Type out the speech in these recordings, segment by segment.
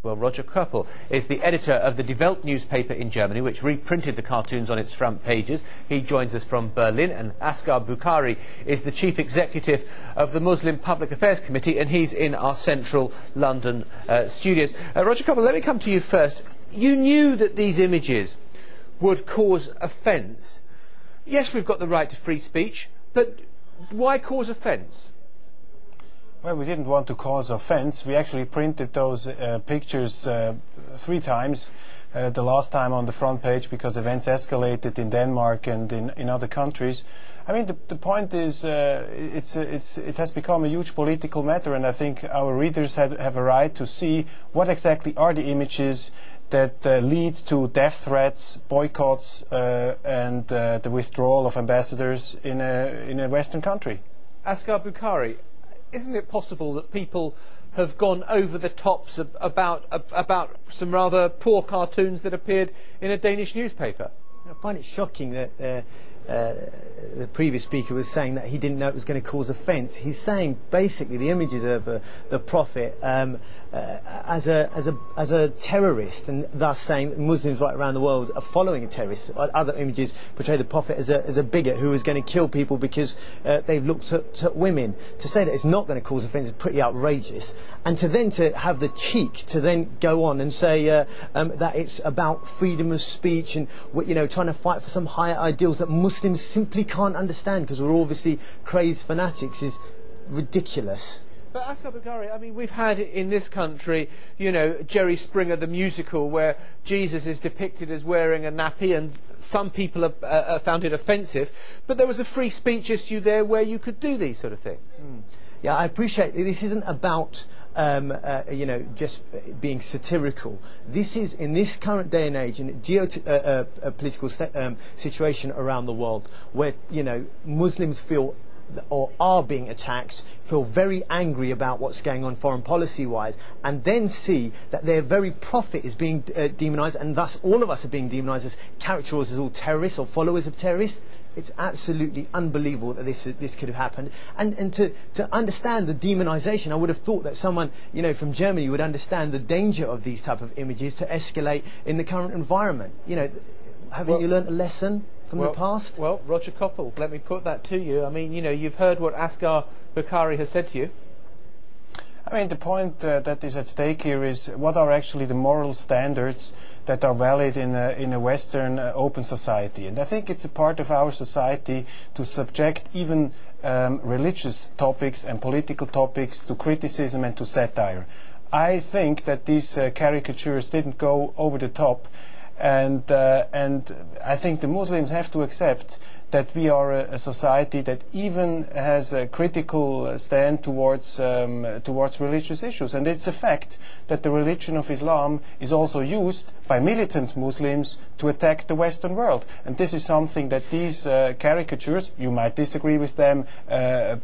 Well, Roger Koppel is the editor of the Die Welt newspaper in Germany, which reprinted the cartoons on its front pages. He joins us from Berlin, and Asghar Bukhari is the chief executive of the Muslim Public Affairs Committee, and he's in our central London studios. Roger Koppel, let me come to you first. You knew that these images would cause offence. Yes, we've got the right to free speech, but why cause offence? Well, we didn't want to cause offence. We actually printed those pictures 3 times. The last time on the front page because events escalated in Denmark and in other countries. I mean, the point is it has become a huge political matter, and I think our readers have a right to see what exactly are the images that lead to death threats, boycotts, and the withdrawal of ambassadors in a Western country. Asghar Bukhari, isn't it possible that people have gone over the tops about some rather poor cartoons that appeared in a Danish newspaper? I find it shocking that the previous speaker was saying that he didn't know it was going to cause offence. He's saying basically the images of the Prophet as a terrorist, and thus saying that Muslims right around the world are following a terrorist. Other images portray the Prophet as a bigot who is going to kill people because they've looked at women. To say that it's not going to cause offence is pretty outrageous, and to have the cheek to then go on and say that it's about freedom of speech and trying to fight for some higher ideals that Muslims simply can't understand because we're obviously crazed fanatics is ridiculous. But Asghar Bukhari, I mean, we've had in this country, Jerry Springer the musical, where Jesus is depicted as wearing a nappy, and some people have found it offensive. But there was a free speech issue there where you could do these sort of things. Yeah, I appreciate it. This isn't about just being satirical. This is, in this current day and age, in a geopolitical situation around the world, where Muslims feel or are being attacked, feel very angry about what's going on foreign policy-wise, and then see that their very prophet is being demonised, and thus all of us are being demonised as characterised as all terrorists or followers of terrorists. It's absolutely unbelievable that this could have happened. And to understand the demonisation, I would have thought that someone from Germany would understand the danger of these type of images to escalate in the current environment. Haven't you learnt a lesson from the past? Well, Roger Koppel, let me put that to you. I mean, you've heard what Asghar Bukhari has said to you. I mean, the point that is at stake here is what are actually the moral standards that are valid in a Western open society. And I think it's a part of our society to subject even religious topics and political topics to criticism and to satire. I think that these caricatures didn't go over the top. And I think the Muslims have to accept that we are a society that even has a critical stand towards religious issues. And it's a fact that the religion of Islam is also used by militant Muslims to attack the Western world. And this is something that these caricatures, you might disagree with them,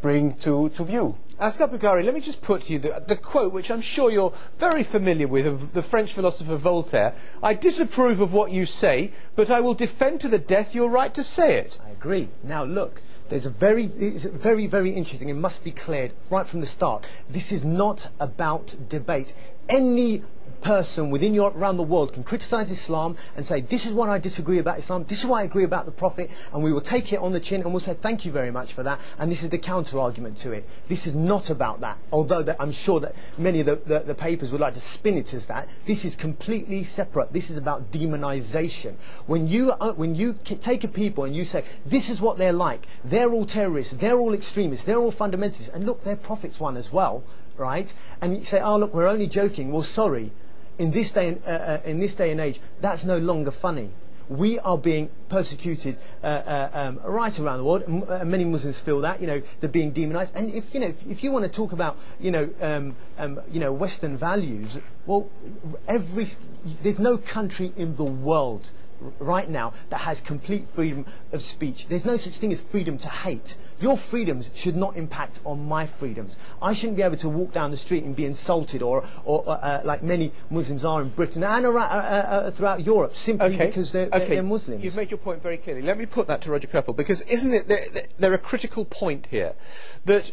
bring to view. Asghar Bukhari, let me just put to you the quote, which I'm sure you're very familiar with, of the French philosopher Voltaire. "I disapprove of what you say, but I will defend to the death your right to say it." I agree. Now look, it's very, very interesting. It must be cleared right from the start. This is not about debate. Any person within Europe, around the world, can criticise Islam and say, this is what I disagree about Islam, this is what I agree about the Prophet, and we will take it on the chin and we'll say thank you very much for that, and this is the counter-argument to it. This is not about that, although I'm sure that many of the papers would like to spin it as that. This is completely separate. This is about demonisation. When you take a people and you say, this is what they're like, they're all terrorists, they're all extremists, they're all fundamentalists, and look, their Prophet's one as well, right? And you say, oh look, we're only joking. Well, sorry. In this day and age, that's no longer funny. We are being persecuted right around the world. Many Muslims feel that they're being demonised. And if you want to talk about Western values, well, there's no country in the world right now that has complete freedom of speech. There's no such thing as freedom to hate. Your freedoms should not impact on my freedoms. I shouldn't be able to walk down the street and be insulted or like many Muslims are in Britain and throughout Europe simply because they're Muslims. You've made your point very clearly. Let me put that to Roger Koppel, because isn't it there a critical point here that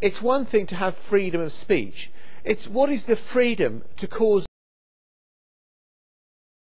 it's one thing to have freedom of speech. It's what is the freedom to cause